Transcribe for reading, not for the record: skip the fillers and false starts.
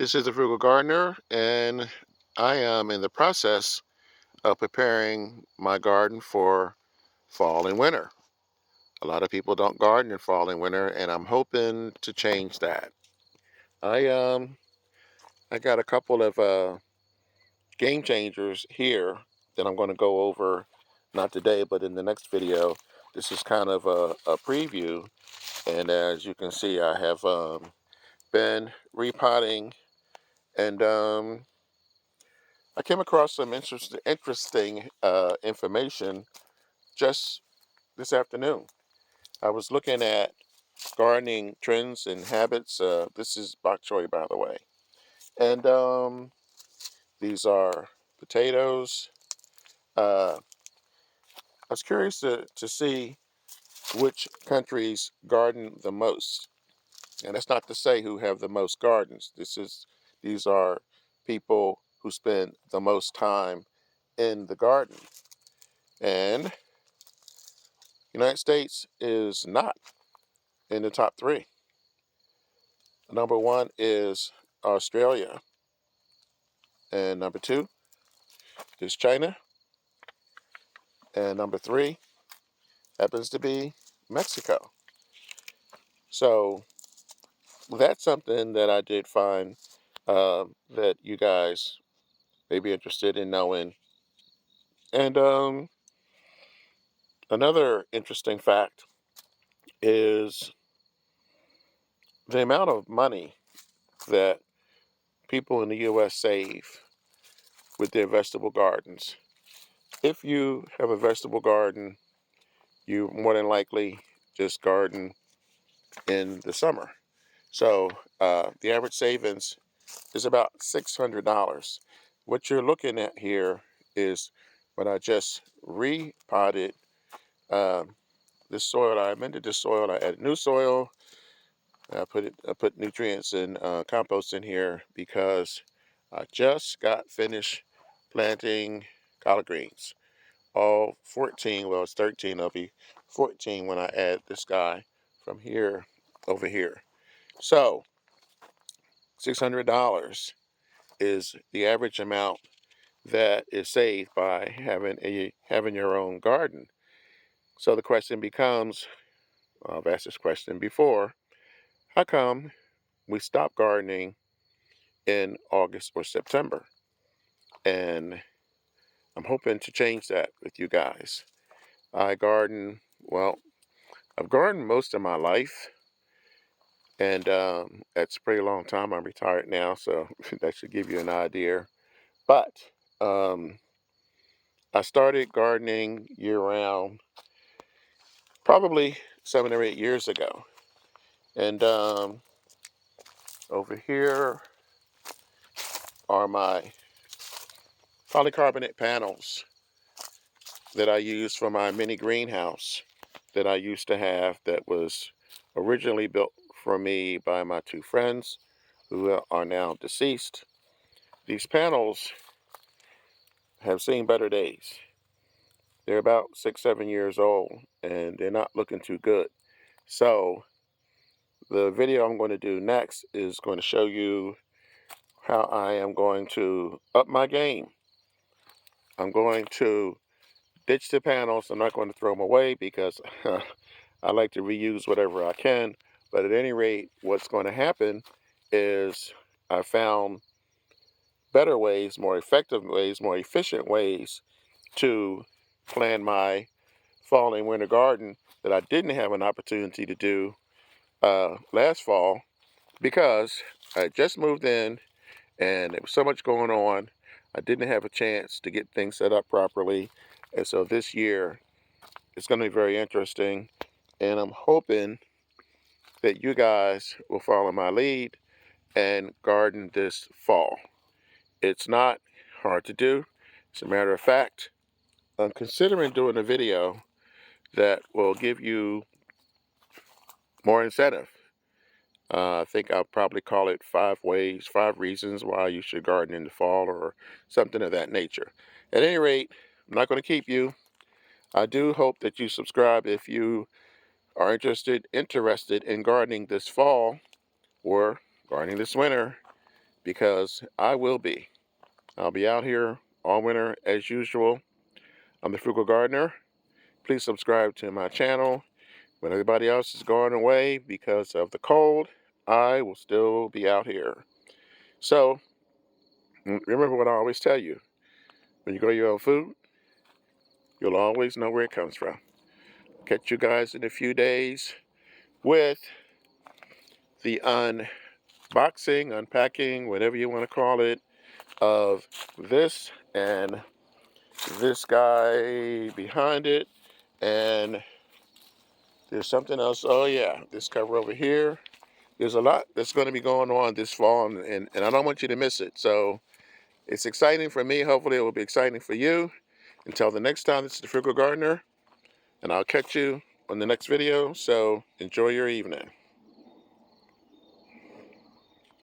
This is the Frugal Gardener, and I am in the process of preparing my garden for fall and winter. A lot of people don't garden in fall and winter, and I'm hoping to change that. I um I got a couple of game changers here that I'm going to go over, not today, but in the next video. This is kind of a preview, and as you can see, I have been repotting, and I came across some interesting information just this afternoon. I was looking at gardening trends and habits. This is bok choy, by the way. And these are potatoes. I was curious to see which countries garden the most. And that's not to say who have the most gardens. These are people who spend the most time in the garden. And United States is not in the top three. Number one is Australia, and number two is China, and number three happens to be Mexico. So that's something that I did find that you guys may be interested in knowing. And another interesting fact is the amount of money that people in the U.S. save with their vegetable gardens. If you have a vegetable garden, you more than likely just garden in the summer. So the average savings is about $600. What you're looking at here is when I just repotted this soil. I amended the soil. I added new soil. I put nutrients and compost in here because I just got finished planting collard greens. All 14, well, it's 13 of you, 14 when I add this guy from here over here. So $600 is the average amount that is saved by having your own garden. So the question becomes, I've asked this question before, how come we stop gardening in August or September? And I'm hoping to change that with you guys. I garden, well, I've gardened most of my life, and that's a pretty long time. I'm retired now, so that should give you an idea. But um, I started gardening year-round probably 7 or 8 years ago. And over here are my polycarbonate panels that I use for my mini greenhouse that I used to have, that was originally built for me by my two friends who are now deceased. These panels have seen better days. They're about 6, 7 years old, and they're not looking too good. So the video I'm going to do next is going to show you how I am going to up my game. I'm going to ditch the panels. I'm not going to throw them away because I like to reuse whatever I can. But at any rate, what's going to happen is I found better ways, more effective ways, more efficient ways to plan my fall and winter garden that I didn't have an opportunity to do last fall because I just moved in and there was so much going on. I didn't have a chance to get things set up properly. And so this year it's going to be very interesting. And I'm hoping that you guys will follow my lead and garden this fall. It's not hard to do. As a matter of fact, I'm considering doing a video that will give you more incentive. I think I'll probably call it 5 reasons why you should garden in the fall, or something of that nature. At any rate, I'm not going to keep you. I do hope that you subscribe if you are interested in gardening this fall or gardening this winter. because I will be. I'll be out here all winter as usual. I'm the Frugal Gardener. Please subscribe to my channel. When everybody else is going away because of the cold, I will still be out here. So, remember what I always tell you. When you grow your own food, you'll always know where it comes from. Catch you guys in a few days with the unboxing, unpacking, whatever you want to call it, of this and this guy behind it. And there's something else. Oh yeah, this cover over here. There's a lot that's going to be going on this fall, and I don't want you to miss it. So it's exciting for me. Hopefully it will be exciting for you. Until the next time, this is the Frugal Gardener, and I'll catch you on the next video. So enjoy your evening.